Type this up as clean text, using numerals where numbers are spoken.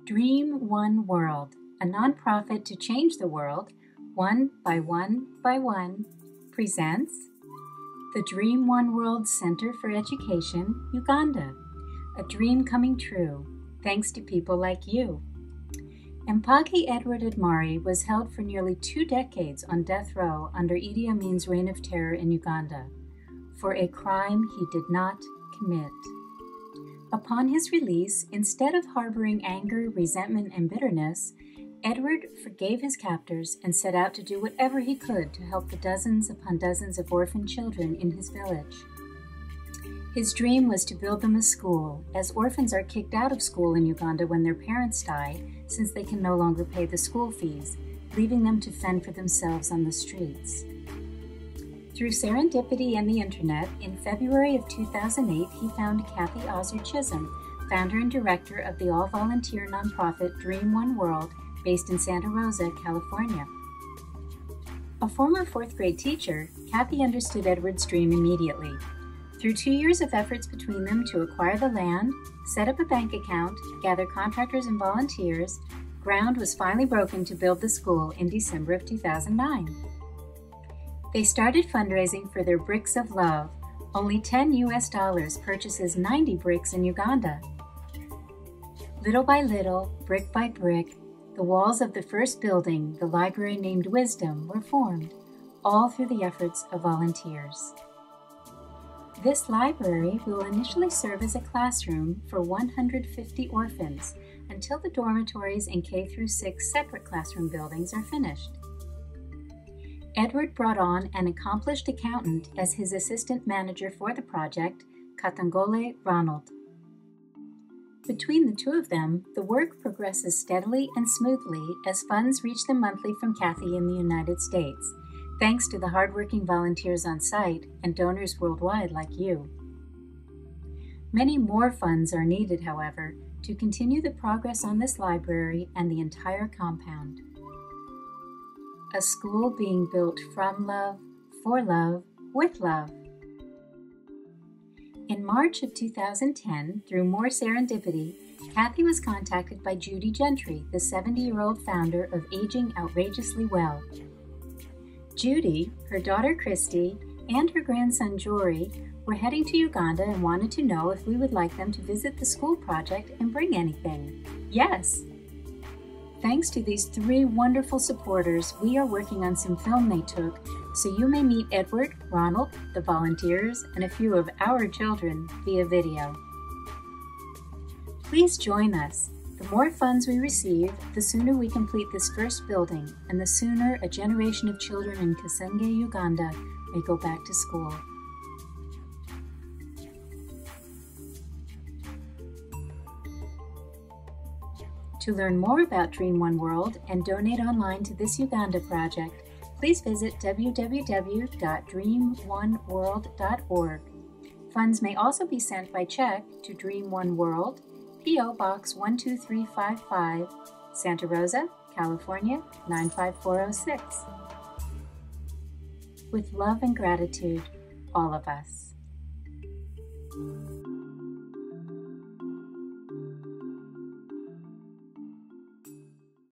Dream One World, a nonprofit to change the world, one by one by one, presents the Dream One World Center for Education, Uganda, a dream coming true, thanks to people like you. Mpagi Edward Edmary was held for nearly 2 decades on death row under Idi Amin's reign of terror in Uganda for a crime he did not commit. Upon his release, instead of harboring anger, resentment, and bitterness, Edward forgave his captors and set out to do whatever he could to help the dozens upon dozens of orphaned children in his village. His dream was to build them a school, as orphans are kicked out of school in Uganda when their parents die, since they can no longer pay the school fees, leaving them to fend for themselves on the streets. Through serendipity and the internet, in February of 2008, he found Kathy Ozzard Chism, founder and director of the all-volunteer nonprofit Dream One World, based in Santa Rosa, California. A former 4th grade teacher, Kathy understood Edward's dream immediately. Through 2 years of efforts between them to acquire the land, set up a bank account, gather contractors and volunteers, ground was finally broken to build the school in December of 2009. They started fundraising for their Bricks of Love. Only $10 purchases 90 bricks in Uganda. Little by little, brick by brick, the walls of the first building, the library named Wisdom, were formed, all through the efforts of volunteers. This library will initially serve as a classroom for 150 orphans until the dormitories and K-6 separate classroom buildings are finished. Edward brought on an accomplished accountant as his assistant manager for the project, Katangole Ronald. Between the two of them, the work progresses steadily and smoothly as funds reach them monthly from Kathy in the United States, thanks to the hardworking volunteers on site and donors worldwide like you. Many more funds are needed, however, to continue the progress on this library and the entire compound. A school being built from love, for love, with love. In March of 2010, through more serendipity, Kathy was contacted by Judy Gentry, the 70-year-old founder of Aging Outrageously Well. Judy, her daughter Christy, and her grandson Jory were heading to Uganda and wanted to know if we would like them to visit the school project and bring anything. Yes! Thanks to these 3 wonderful supporters, we are working on some film they took, so you may meet Edward, Ronald, the volunteers, and a few of our children via video. Please join us. The more funds we receive, the sooner we complete this first building, and the sooner a generation of children in Kasenge, Uganda may go back to school. To learn more about Dream One World and donate online to this Uganda project, please visit www.dreamoneworld.org. Funds may also be sent by check to Dream One World, P.O. Box 12355, Santa Rosa, California 95406. With love and gratitude, all of us.